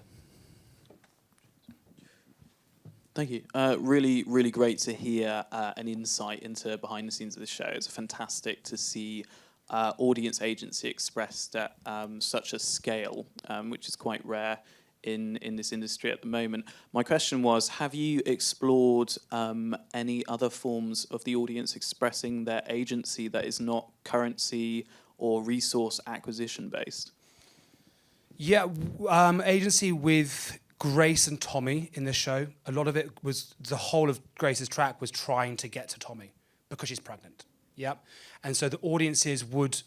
Thank you. Really, really great to hear an insight into behind the scenes of the show. It's fantastic to see audience agency expressed at such a scale, which is quite rare in this industry at the moment. My question was, have you explored any other forms of the audience expressing their agency that is not currency or resource acquisition based?
Yeah, agency with Grace and Tommy in this show. A lot of it was, the whole of Grace's track was trying to get to Tommy because she's pregnant. Yep. And so the audiences would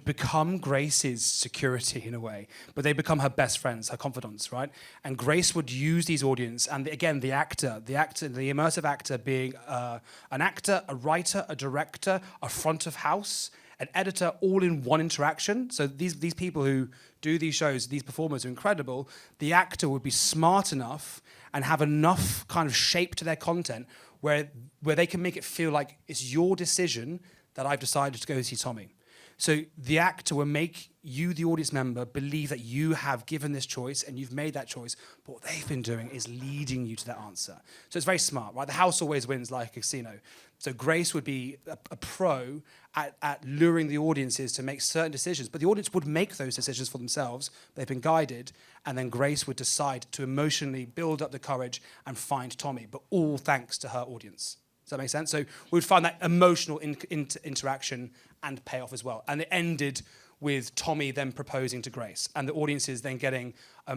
become Grace's security in a way, but they become her best friends, her confidants, right? And Grace would use these audience, and again, the immersive actor being an actor, a writer, a director, a front of house, an editor, all in one interaction. So these people who do these shows, these performers are incredible. The actor would be smart enough and have enough kind of shape to their content where they can make it feel like it's your decision that I've decided to go see Tommy. So the actor will make you, the audience member, believe that you have given this choice and you've made that choice, but what they've been doing is leading you to that answer. So it's very smart, right? The house always wins like a casino. So Grace would be a pro at luring the audiences to make certain decisions, but the audience would make those decisions for themselves. They've been guided, and then Grace would decide to emotionally build up the courage and find Tommy, but all thanks to her audience. Does that make sense? So we'd find that emotional interaction and payoff as well. And it ended with Tommy then proposing to Grace, and the audiences then getting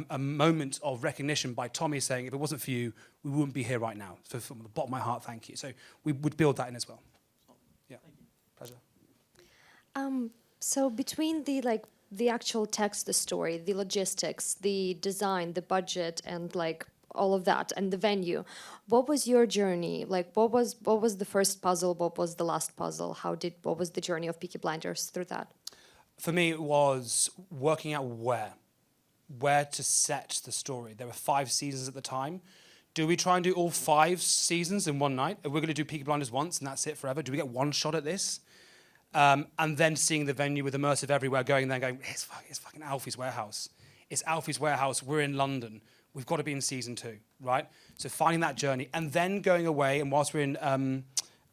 a moment of recognition by Tommy saying, if it wasn't for you, we wouldn't be here right now. So from the bottom of my heart, thank you. So we would build that in as well. Yeah, pleasure.
So between the actual text, the story, the logistics, the design, the budget, and all of that, and the venue. What was your journey? Like, what was the first puzzle? What was the last puzzle? What was the journey of Peaky Blinders through that?
For me, it was working out where to set the story. There were 5 seasons at the time. Do we try and do all 5 seasons in one night? Are we going to do Peaky Blinders once and that's it forever? Do we get one shot at this? And then seeing the venue with Immersive everywhere, going there and going, it's fucking Alfie's Warehouse. It's Alfie's Warehouse. We're in London. We've got to be in season 2, right? So finding that journey and then going away. And whilst we're in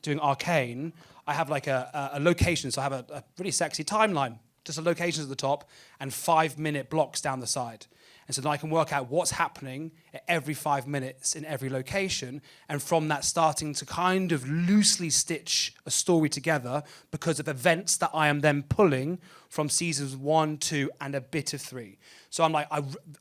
doing Arcane, I have like a location. So I have a really sexy timeline, just a locations at the top and 5-minute blocks down the side. And so then I can work out what's happening at every 5 minutes in every location, and from that starting to kind of loosely stitch a story together because of events that I am then pulling from seasons 1, 2, and a bit of 3. So I'm like,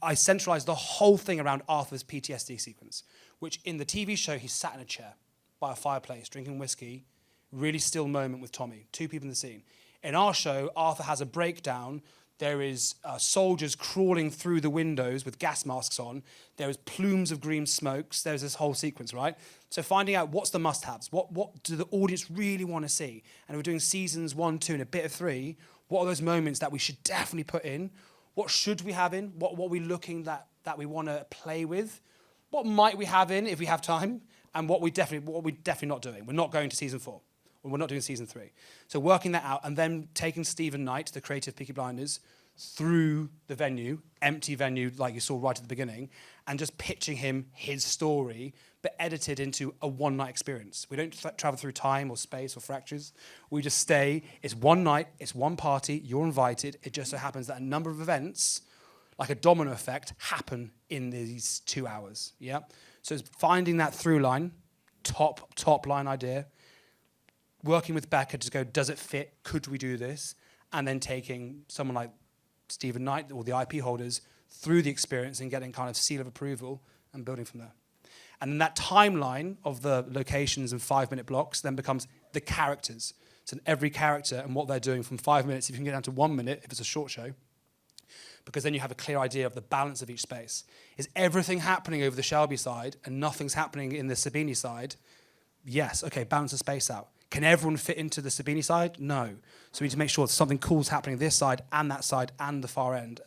I centralised the whole thing around Arthur's PTSD sequence, which in the TV show, he sat in a chair by a fireplace, drinking whiskey, really still moment with Tommy, 2 people in the scene. In our show, Arthur has a breakdown. There is soldiers crawling through the windows with gas masks on. There is plumes of green smokes. There's this whole sequence, right? So finding out what's the must-haves. What do the audience really want to see? And we're doing seasons 1, 2, and a bit of 3. What are those moments that we should definitely put in? What should we have in? What are we looking that we want to play with? What might we have in if we have time? And what we're definitely not doing. We're not going to season 4. We're not doing season 3. So working that out and then taking Stephen Knight, the creator of Peaky Blinders, through the venue, empty venue like you saw right at the beginning, and just pitching him his story, but edited into a one-night experience. We don't travel through time or space or fractures. We just stay. It's one night. It's one party. You're invited. It just so happens that a number of events, like a domino effect, happen in these 2 hours. Yeah. So it's finding that through line, top line idea, working with Becca to go, does it fit? Could we do this? And then taking someone like Stephen Knight or the IP holders through the experience and getting kind of seal of approval and building from there. And then that timeline of the locations and 5-minute blocks then becomes the characters. So every character and what they're doing from 5 minutes, if you can get down to 1 minute, if it's a short show, because then you have a clear idea of the balance of each space. Is everything happening over the Shelby side and nothing's happening in the Sabini side? Yes, okay, balance the space out. Can everyone fit into the Sabini side? No. So we need to make sure something cool's happening this side and the far end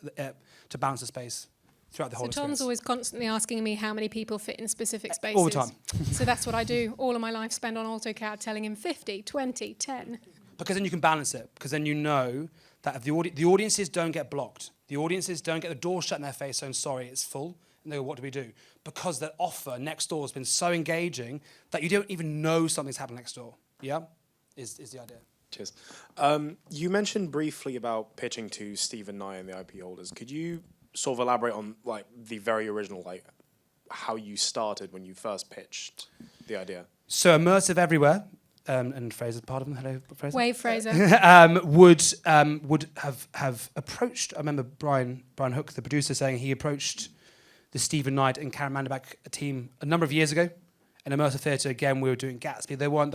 to balance the space throughout the whole experience.
So Tom's always constantly asking me how many people fit in specific spaces.
All the time.
So that's what I do. All of my life spent on AutoCAD telling him 50, 20, 10.
Because then you can balance it. Because then you know that if the audiences don't get blocked, the audiences don't get the door shut in their face saying, sorry, it's full. And they go, what do we do? Because that offer next door has been so engaging that you don't even know something's happening next door. Yeah, is the idea.
Cheers. You mentioned briefly about pitching to Stephen Knight and the IP holders. Could you sort of elaborate on like the very original, like how you started when you first pitched the idea?
So Immersive everywhere, and Fraser's part of them. Hello, Fraser.
Wave Fraser.
Would have approached. I remember Brian Hook, the producer, saying he approached the Stephen Knight and Karen Mandelbach team a number of years ago. In Immersive Theatre, again, we were doing Gatsby. They weren't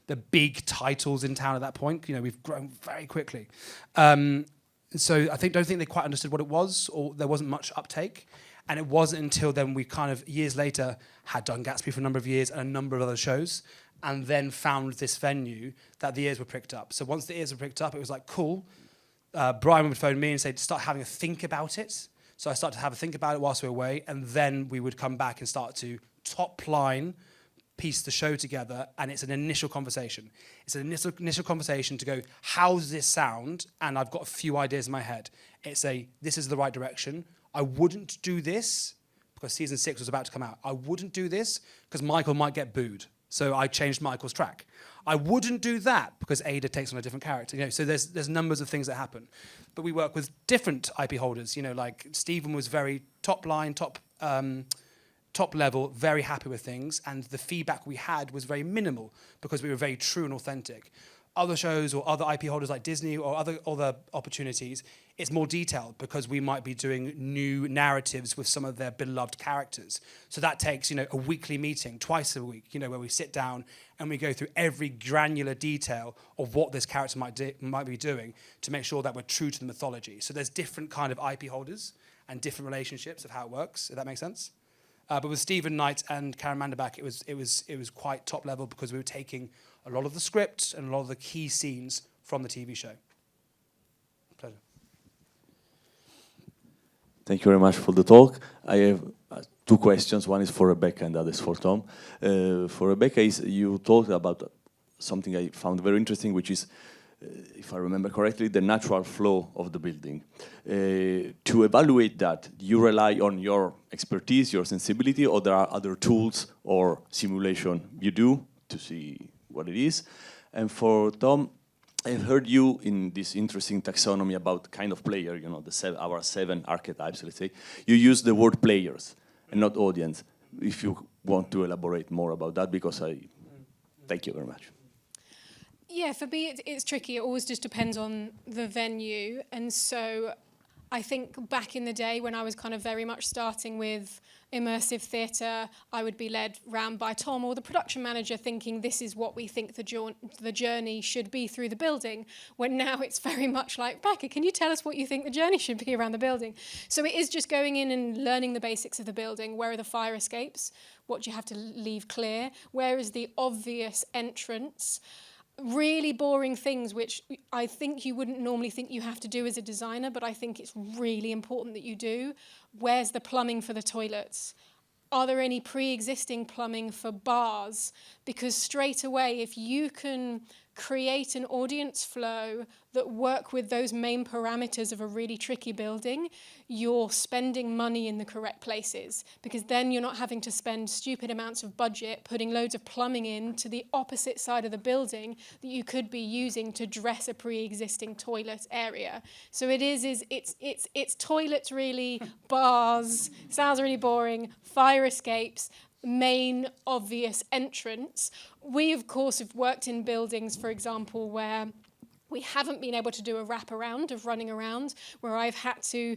the big titles in town at that point. You know, we've grown very quickly. So I don't think they quite understood what it was, or there wasn't much uptake. And it wasn't until then we kind of, years later, had done Gatsby for a number of years and a number of other shows, and then found this venue that the ears were pricked up. So once the ears were pricked up, it was like, cool. Brian would phone me and say, start having a think about it. So I started to have a think about it whilst we were away, and then we would come back and start to top line, piece the show together, and it's an initial conversation. It's an initial conversation to go, how does this sound? And I've got a few ideas in my head. This is the right direction. I wouldn't do this, because season 6 was about to come out. I wouldn't do this, because Michael might get booed. So I changed Michael's track. I wouldn't do that, because Ada takes on a different character. You know, so there's numbers of things that happen. But we work with different IP holders. You know, like Stephen was very top line, top level, very happy with things, and the feedback we had was very minimal because we were very true and authentic. Other shows or other IP holders like Disney or other opportunities, it's more detailed because we might be doing new narratives with some of their beloved characters. So that takes, you know, a weekly meeting, twice a week, you know, where we sit down and we go through every granular detail of what this character might be doing to make sure that we're true to the mythology. So there's different kind of IP holders and different relationships of how it works, if that makes sense. But with Stephen Knight and Karen Manderbach, it was quite top level because we were taking a lot of the script and a lot of the key scenes from the TV show. Pleasure.
Thank you very much for the talk. I have two questions. One is for Rebecca and the other is for Tom. For Rebecca, you talked about something I found very interesting, which is, if I remember correctly, the natural flow of the building. To evaluate that, do you rely on your expertise, your sensibility, or there are other tools or simulation you do to see what it is? And for Tom, I've heard you in this interesting taxonomy about kind of player, you know, our 7 archetypes, let's say. You use the word players and not audience. If you want to elaborate more about that, because thank you very much.
Yeah, for me, it's tricky. It always just depends on the venue. And so I think back in the day when I was kind of very much starting with immersive theatre, I would be led round by Tom or the production manager thinking this is what we think the journey should be through the building, when now it's very much like, Becca, can you tell us what you think the journey should be around the building? So it is just going in and learning the basics of the building. Where are the fire escapes? What do you have to leave clear? Where is the obvious entrance? Really boring things which I think you wouldn't normally think you have to do as a designer, but I think it's really important that you do. Where's the plumbing for the toilets? Are there any pre-existing plumbing for bars? Because straight away, if you can create an audience flow that work with those main parameters of a really tricky building, you're spending money in the correct places, because then you're not having to spend stupid amounts of budget putting loads of plumbing in to the opposite side of the building that you could be using to dress a pre-existing toilet area. So it's toilets really, bars, sounds really boring, fire escapes, main obvious entrance. We, of course, have worked in buildings, for example, where we haven't been able to do a wraparound of running around, where I've had to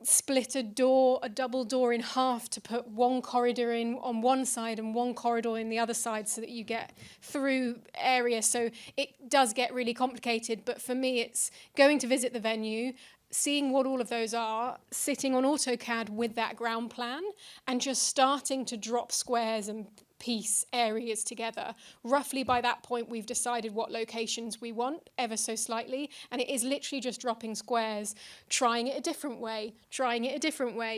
split a double door in half to put one corridor in on one side and one corridor in the other side so that you get through areas. So it does get really complicated. But for me, it's going to visit the venue, seeing what all of those are, sitting on AutoCAD with that ground plan, and just starting to drop squares and piece areas together. Roughly by that point, we've decided what locations we want, ever so slightly, and it is literally just dropping squares, trying it a different way.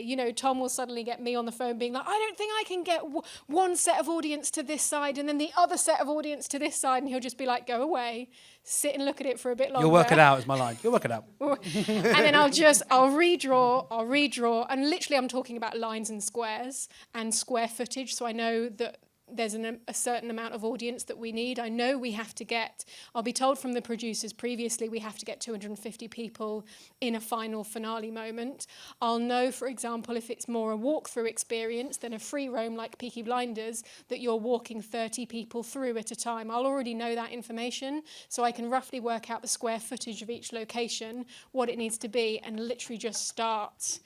You know, Tom will suddenly get me on the phone being like, I don't think I can get one set of audience to this side and then the other set of audience to this side, and he'll just be like, go away, sit and look at it for a bit longer.
You'll work it out is my line. You'll work it out.
And then I'll redraw, and literally I'm talking about lines and squares and square footage, so I know that there's a certain amount of audience that we need. I know we have to get, I'll be told from the producers previously, we have to get 250 people in a final finale moment. I'll know, for example, if it's more a walkthrough experience than a free roam like Peaky Blinders, that you're walking 30 people through at a time. I'll already know that information, so I can roughly work out the square footage of each location, what it needs to be, and literally just start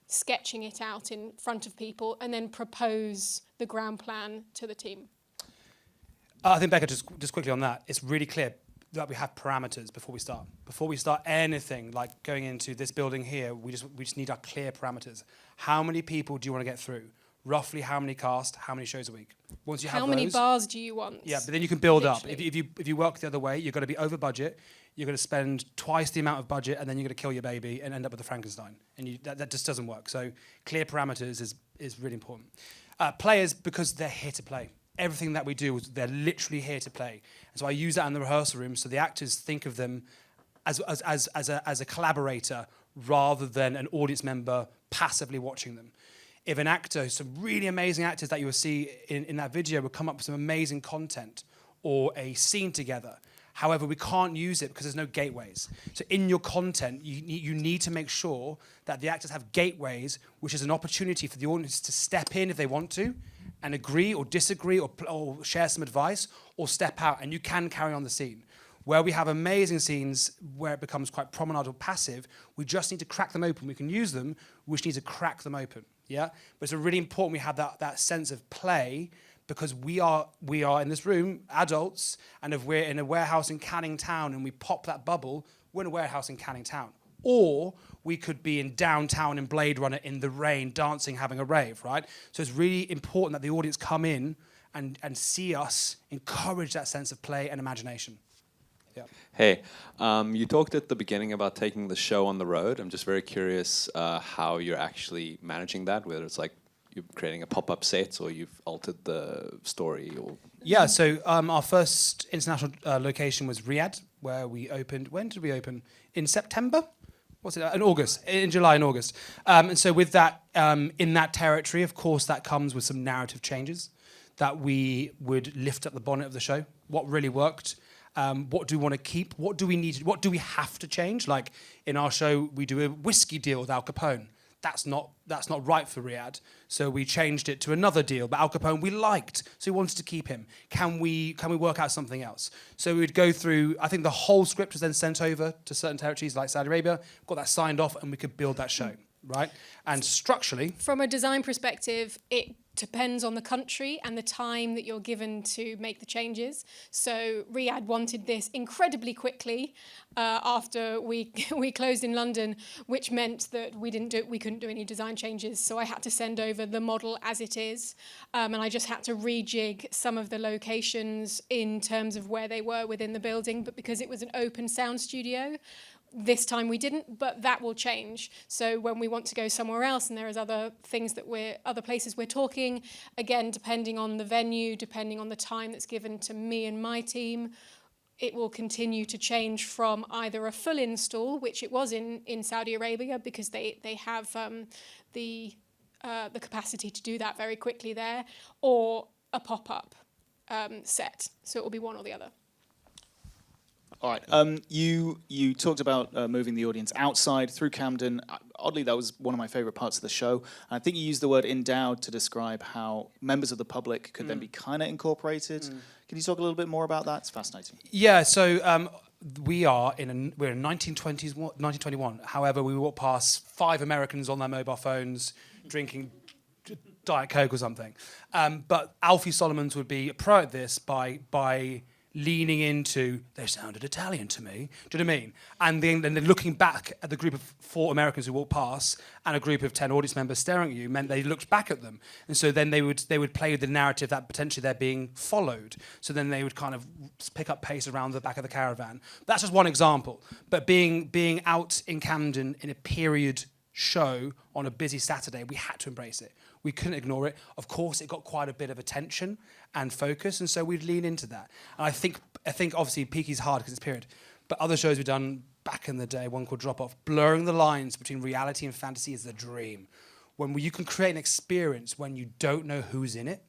sketching it out in front of people and then propose the ground plan to the team.
I think, Becca, just quickly on that, it's really clear that we have parameters before we start. Before we start anything, like going into this building here, we just need our clear parameters. How many people do you want to get through? Roughly how many cast, how many shows a week? Once you have
how
those,
many bars do you want?
Yeah, but then you can build
Literally.
up. If you work the other way, you're going to be over budget. You're going to spend twice the amount of budget, and then you're going to kill your baby and end up with a Frankenstein. And that just doesn't work. So clear parameters is really important. Players, because they're here to play. Everything that we do, they're literally here to play. And so I use that in the rehearsal room, so the actors think of them as a collaborator rather than an audience member passively watching them. If an actor, some really amazing actors that you will see in that video will come up with some amazing content or a scene together. However, we can't use it because there's no gateways. So in your content, you need to make sure that the actors have gateways, which is an opportunity for the audience to step in if they want to and agree or disagree or share some advice or step out, and you can carry on the scene. Where we have amazing scenes where it becomes quite promenade or passive, we just need to crack them open. We can use them, we just need to crack them open. Yeah, but it's really important we have that sense of play, because we are in this room, adults, and if we're in a warehouse in Canning Town and we pop that bubble, we're in a warehouse in Canning Town. or we could be in downtown in Blade Runner in the rain, dancing, having a rave, right? So it's really important that the audience come in and see us, encourage that sense of play and imagination. Yeah.
Hey, you talked at the beginning about taking the show on the road. I'm just very curious how you're actually managing that, whether it's like you're creating a pop-up set or you've altered the story. Or
Yeah, so our first international location was Riyadh, where we opened. When did we open? In September? What's it? In August. In July and August. And so with that, in that territory, of course, that comes with some narrative changes that we would lift up the bonnet of the show. What really worked? What do we want to keep? What do we need? What do we have to change? Like in our show, we do a whiskey deal with Al Capone. That's not right for Riyadh. So we changed it to another deal. But Al Capone we liked, so we wanted to keep him. Can we work out something else? So we'd go through. I think the whole script was then sent over to certain territories like Saudi Arabia. Got that signed off, and we could build that show, right? And structurally,
from a design perspective, it depends on the country and the time that you're given to make the changes. So Riyadh wanted this incredibly quickly after we closed in London, which meant that we couldn't do any design changes. So I had to send over the model as it is, and I just had to rejig some of the locations in terms of where they were within the building. But because it was an open sound studio, this time we didn't, but that will change. So when we want to go somewhere else and there is other places we're talking, again, depending on the venue, depending on the time that's given to me and my team, it will continue to change from either a full install, which it was in Saudi Arabia because they have the capacity to do that very quickly there, or a pop-up set. So it will be one or the other.
All right. You talked about moving the audience outside through Camden. Oddly, that was one of my favourite parts of the show. And I think you used the word endowed to describe how members of the public could then be kind of incorporated. Can you talk a little bit more about that? It's fascinating.
Yeah. So we're in 1921. However, we walked past 5 Americans on their mobile phones drinking Diet Coke or something. But Alfie Solomons would be a pro at this by leaning into, they sounded Italian to me. Do you know what I mean? And then looking back at the group of 4 Americans who walked past and a group of 10 audience members staring at you meant they looked back at them. And so then they would play the narrative that potentially they're being followed. So then they would kind of pick up pace around the back of the caravan. That's just one example. But being out in Camden in a period show on a busy Saturday, we had to embrace it. We couldn't ignore it. Of course, it got quite a bit of attention and focus, and so we'd lean into that. And I think obviously Peaky's hard because it's period, but other shows we've done back in the day, one called Drop Off, blurring the lines between reality and fantasy is the dream. When you can create an experience when you don't know who's in it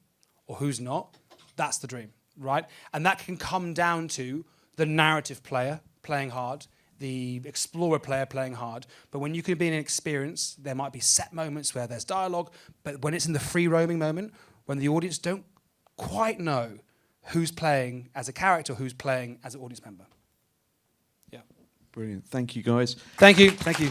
or who's not, that's the dream, right? And that can come down to the narrative player playing hard, the explorer player playing hard. But when you can be in an experience, there might be set moments where there's dialogue, but when it's in the free roaming moment, when the audience don't quite know who's playing as a character, who's playing as an audience member. Yeah.
Brilliant. Thank you, guys.
Thank you.
Thank you.